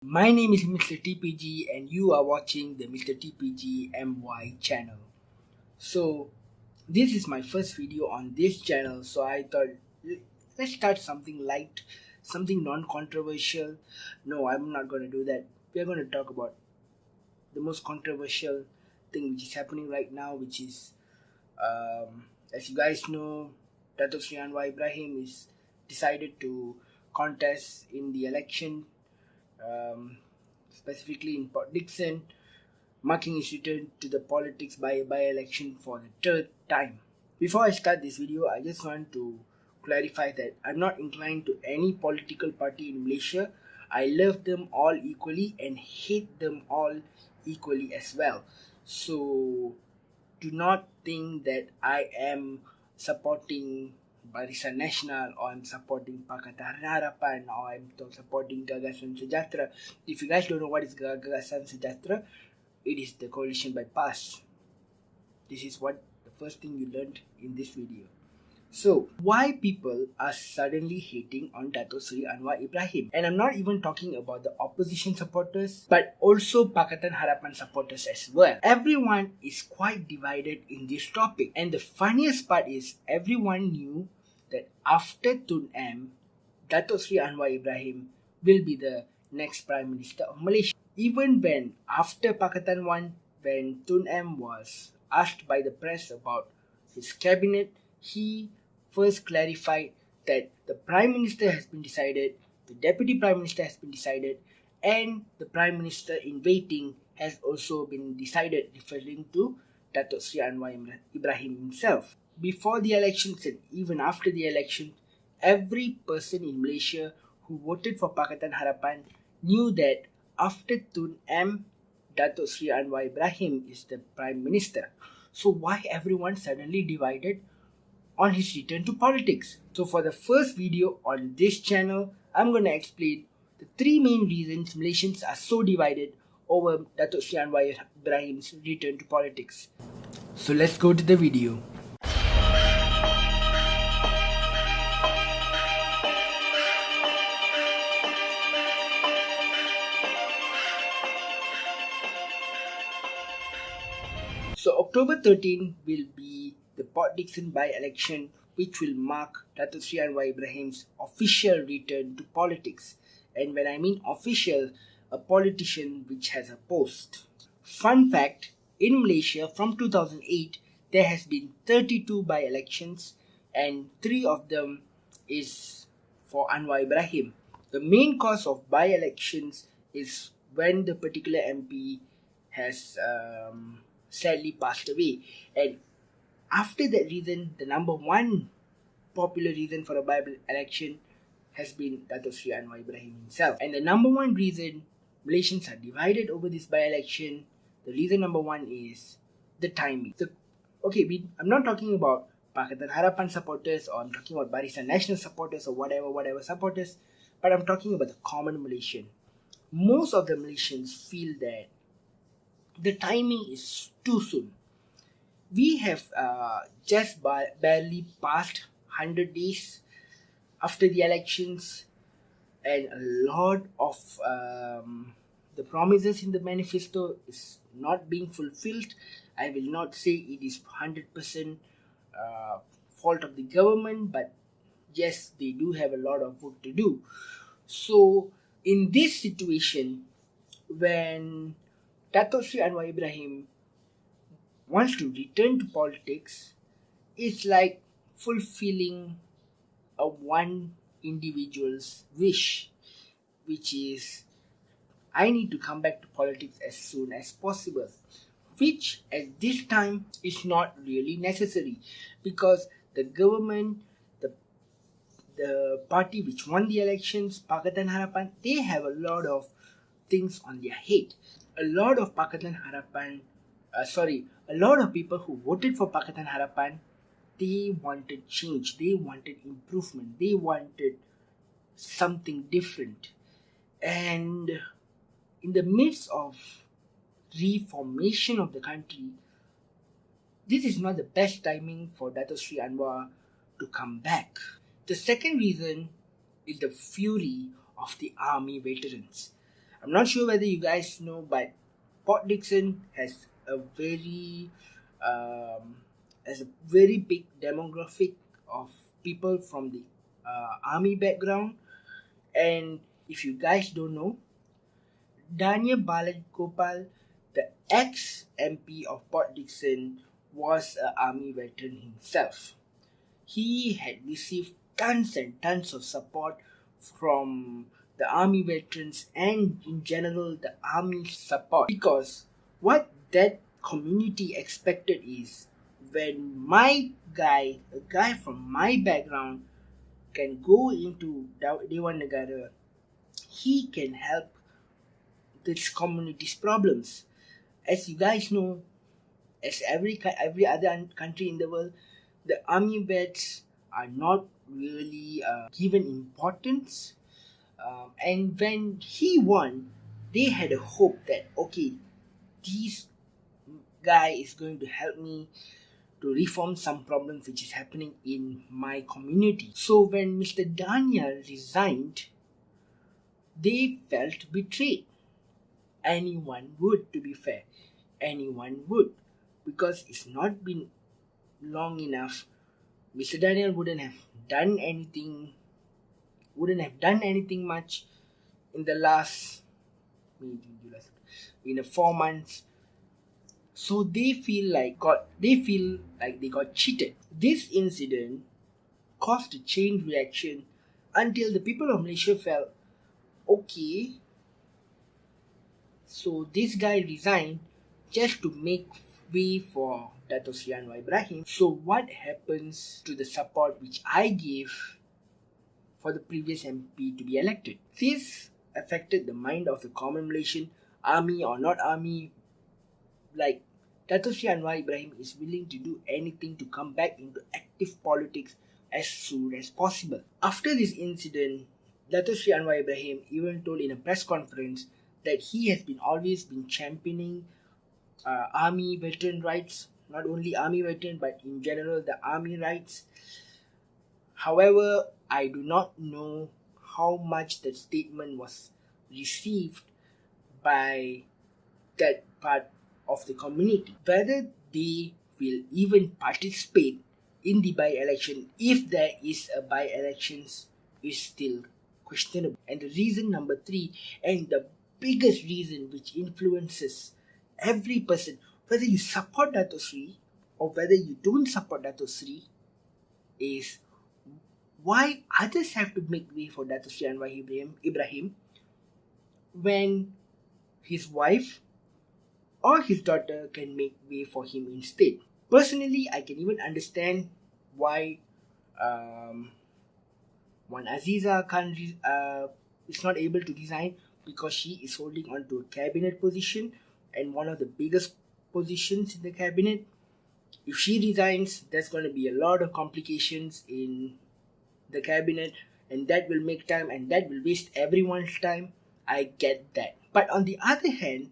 My name is Mr. TPG and you are watching the Mr. TPG MY channel. So, this is my first video on this channel, so I thought let's start something light, something non-controversial. No, I'm not going to do that. We are going to talk about the most controversial thing which is happening right now, which is, as you guys know, Dato Sri Anwar Ibrahim is decided to contest in the election, specifically in Port Dickson, marking his return to the politics by election for the third time. Before I start this video, I just want to clarify that I'm not inclined to any political party in Malaysia. I love them all equally and hate them all equally as well. So do not think that I am supporting Barisan Nasional or I'm supporting Pakatan Harapan or I'm supporting Gagasan Sejahtera. If you guys don't know what is Gagasan Sejahtera, it is the coalition by PAS. This is what the first thing you learned in this video. So, why people are suddenly hating on Dato Sri Anwar Ibrahim? And I'm not even talking about the opposition supporters, but also Pakatan Harapan supporters as well. Everyone is quite divided in this topic. And the funniest part is, everyone knew that after Tun M, Dato Sri Anwar Ibrahim will be the next Prime Minister of Malaysia. Even when, after Pakatan 1, when Tun M was asked by the press about his cabinet, he first clarified that the Prime Minister has been decided, the Deputy Prime Minister has been decided, and the Prime Minister in waiting has also been decided, referring to Dato Sri Anwar Ibrahim himself. Before the elections and even after the election, every person in Malaysia who voted for Pakatan Harapan knew that after Tun M, Dato Sri Anwar Ibrahim is the Prime Minister. So why everyone suddenly divided on his return to politics? So for the first video on this channel, I'm going to explain the three main reasons Malaysians are so divided over Dato Sri Anwar Ibrahim's return to politics. So let's go to the video. So October 13 will be the Port Dickson by-election, which will mark Dato Sri Anwar Ibrahim's official return to politics. And when I mean official, a politician which has a post. Fun fact, in Malaysia from 2008, there has been 32 by-elections and 3 of them is for Anwar Ibrahim. The main cause of by-elections is when the particular MP has sadly passed away, and after that reason, the number one popular reason for a by-election has been Dato Sri Anwar Ibrahim himself. And the number one reason Malaysians are divided over this by-election, the reason number one is the timing. I'm not talking about Pakatan Harapan supporters or I'm talking about Barisan Nasional supporters or whatever supporters, but I'm talking about the common Malaysian. Most of the Malaysians feel that the timing is too soon. We have just barely passed 100 days after the elections, and a lot of the promises in the manifesto is not being fulfilled. I will not say it is 100% fault of the government, but yes, they do have a lot of work to do. So in this situation, when Dato Sri Anwar Ibrahim wants to return to politics, it's like fulfilling a one individual's wish, which is, I need to come back to politics as soon as possible, which at this time is not really necessary because the government, the party which won the elections, Pakatan Harapan, they have a lot of things on their head. A lot of a lot of people who voted for Pakatan Harapan, they wanted change, they wanted improvement, they wanted something different. And in the midst of reformation of the country, this is not the best timing for Dato Sri Anwar to come back. The second reason is the fury of the army veterans. I'm not sure whether you guys know, but Port Dickson um, has a very big demographic of people from the army background. And if you guys don't know, Daniel Balagopal, the ex-MP of Port Dickson, was an army veteran himself. He had received tons and tons of support from the army veterans and in general the army support, because what that community expected is, when my guy, a guy from my background, can go into Dewan Negara, he can help this community's problems. As you guys know, as every other country in the world, the army vets are not really given importance. And when he won, they had a hope that, okay, this guy is going to help me to reform some problems which is happening in my community. So when Mr. Daniel resigned, they felt betrayed. Anyone would, to be fair, anyone would, because it's not been long enough. Mr. Daniel wouldn't have done anything much in the last, maybe in a 4 months. So they feel like they got cheated. This incident caused a chain reaction until the people of Malaysia felt, okay, so this guy resigned just to make way for Dato Sri Anwar Ibrahim. So what happens to the support which I gave for the previous MP to be elected? This affected the mind of the common Malaysian, army or not army. Like, Dato Sri Anwar Ibrahim is willing to do anything to come back into active politics as soon as possible. After this incident, Dato Sri Anwar Ibrahim even told in a press conference that he has always been championing army veteran rights, not only army veteran but in general the army rights. However, I do not know how much that statement was received by that part of the community, whether they will even participate in the by-election, if there is a by-elections, is still questionable. And the reason number 3, and the biggest reason which influences every person, whether you support Dato Sri or whether you don't support Dato Sri, is why others have to make way for Dato Sri Anwar Ibrahim when his wife or his daughter can make way for him instead. Personally, I can even understand why one Aziza is not able to resign, because she is holding on to a cabinet position and one of the biggest positions in the cabinet. If she resigns, there's going to be a lot of complications in the cabinet, and that will make time and that will waste everyone's time. I get that. But on the other hand,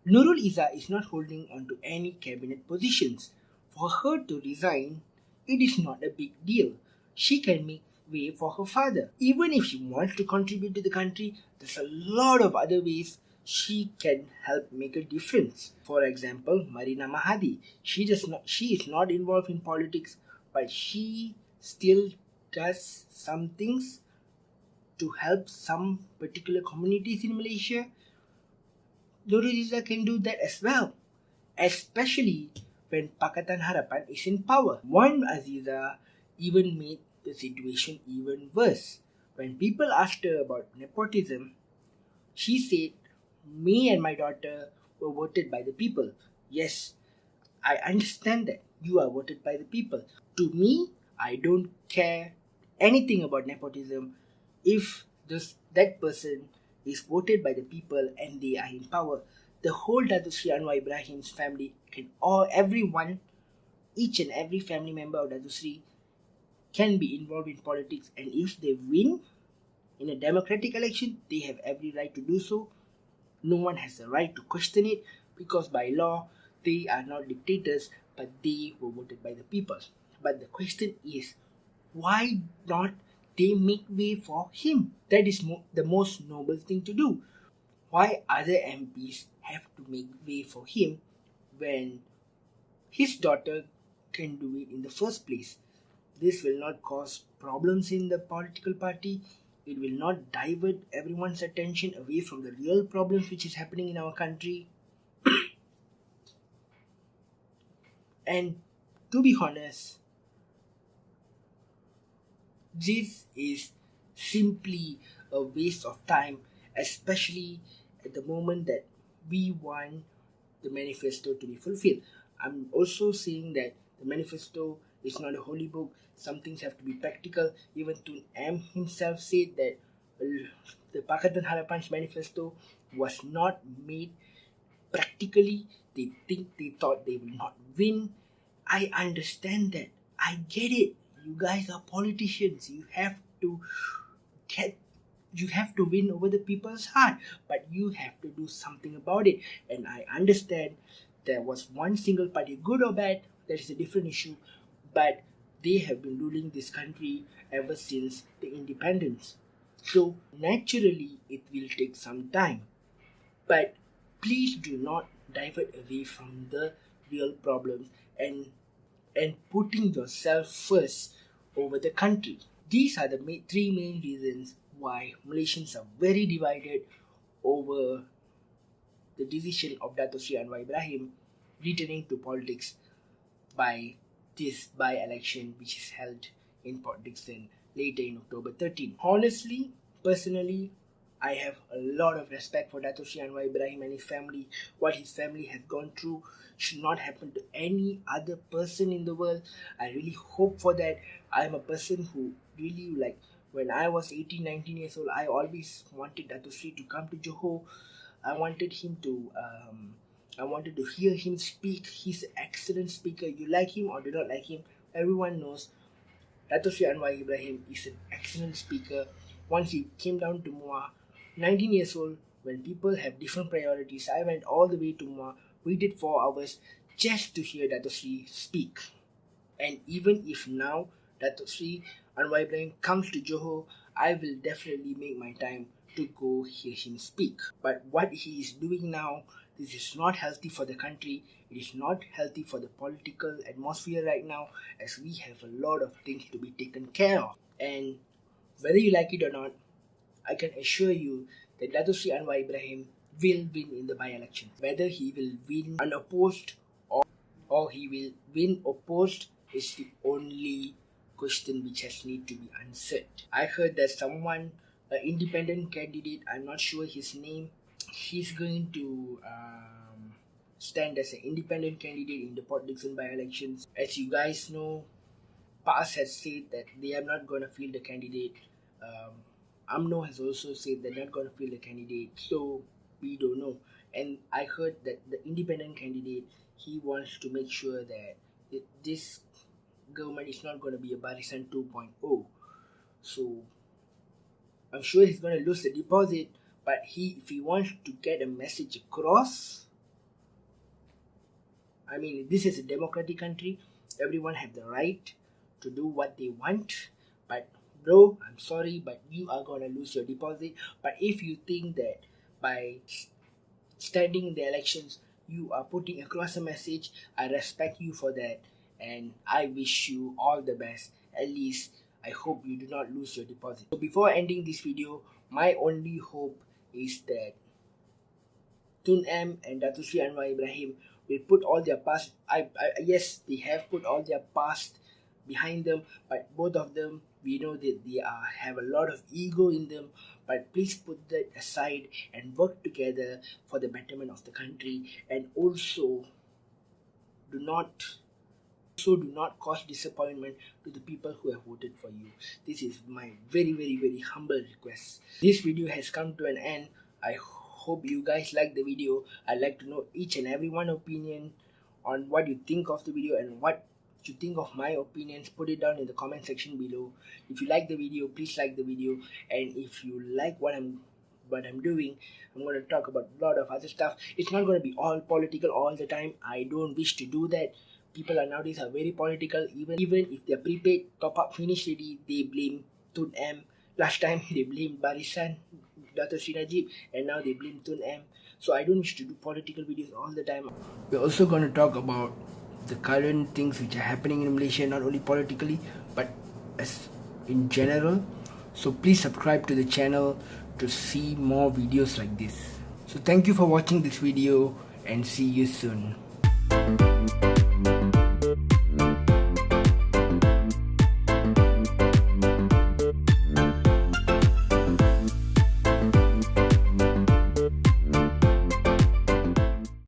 Nurul Izzah is not holding on to any cabinet positions. For her to resign, it is not a big deal. She can make way for her father. Even if she wants to contribute to the country, there's a lot of other ways she can help make a difference. For example, Marina Mahadi. She is not involved in politics, but she still does some things to help some particular communities in Malaysia. Nurul Izzah can do that as well, especially when Pakatan Harapan is in power. One Aziza even made the situation even worse. When people asked her about nepotism, she said, me and my daughter were voted by the people. Yes, I understand that you are voted by the people. To me, I don't care anything about nepotism if that person is voted by the people and they are in power. The whole Dato Sri Anwar Ibrahim's family everyone, each and every family member of Dato Sri can be involved in politics, and if they win in a democratic election, they have every right to do so. No one has the right to question it, because by law, they are not dictators, but they were voted by the people. But the question is, why not they make way for him? That is the most noble thing to do. why other MPs have to make way for him when his daughter can do it in the first place. This will not cause problems in the political party. It will not divert everyone's attention away from the real problems which is happening in our country. And to be honest, this is simply a waste of time, especially at the moment that we want the manifesto to be fulfilled. I'm also saying that the manifesto is not a holy book. Some things have to be practical. Even Tun M himself said that the Pakatan Harapan's manifesto was not made practically. They thought they will not win. I understand that. I get it. You guys are politicians. Get you have to win over the people's heart, but you have to do something about it. And I understand there was one single party, good or bad, that is a different issue, but they have been ruling this country ever since the independence. So naturally it will take some time. But please do not divert away from the real problems and putting yourself first over the country. These are the three main reasons why Malaysians are very divided over the decision of Dato Sri Anwar Ibrahim returning to politics by this by-election which is held in Port Dickson later in October 13. Honestly, personally, I have a lot of respect for Dato Sri Anwar Ibrahim and his family. What his family has gone through should not happen to any other person in the world. I really hope for that. I'm a person who really, like, when I was 18, 19 years old, I always wanted Dato Sri to come to Johor. I wanted to hear him speak. He's an excellent speaker. You like him or do not like him, everyone knows Dato Sri Anwar Ibrahim is an excellent speaker. Once he came down to Muar, 19 years old, when people have different priorities, I went all the way to Muar, waited 4 hours just to hear Dato Sri speak. And even if now Dato Sri Anwar Ibrahim comes to Johor, I will definitely make my time to go hear him speak. But what he is doing now, this is not healthy for the country. It is not healthy for the political atmosphere right now, as we have a lot of things to be taken care of. And whether you like it or not, I can assure you that Dato Sri Anwar Ibrahim will win in the by-election. Whether he will win unopposed or he will win opposed is the only question which has need to be answered. I heard that someone, an independent candidate, I'm not sure his name, he's going to stand as an independent candidate in the Port Dickson by-elections. As you guys know, PAS has said that they are not going to field the candidate. UMNO has also said they're not going to field the candidate. So we don't know. And I heard that the independent candidate, he wants to make sure that this government is not going to be a Barisan 2.0. So I'm sure he's going to lose the deposit, but if he wants to get a message across, I mean, this is a democratic country. Everyone have the right to do what they want. But bro, I'm sorry, but you are going to lose your deposit. But if you think that by standing in the elections, you are putting across a message, I respect you for that. And I wish you all the best. At least, I hope you do not lose your deposit. So before ending this video, my only hope is that Tun M and Dato Sri Anwar Ibrahim will put all their past, yes, they have put all their past behind them, but both of them, we know that they have a lot of ego in them, but please put that aside and work together for the betterment of the country, and also do not cause disappointment to the people who have voted for you. This is my very, very, very humble request. This video has come to an end. I hope you guys like the video. I'd like to know each and every one opinion on what you think of the video and what you think of my opinions. Put it down in the comment section below. If you like the video, please like the video, and if you like what I'm doing, I'm going to talk about a lot of other stuff. It's not going to be all political all the time. I don't wish to do that. People nowadays are very political. Even if their prepaid top up finished already, they blame Tun M. Last time they blamed Barisan. Dr. Sri Najib, and now they blame Tun M. So I don't wish to do political videos all the time. We're also going to talk about the current things which are happening in Malaysia, not only politically but as in general. So please subscribe to the channel to see more videos like this. So thank you for watching this video and see you soon.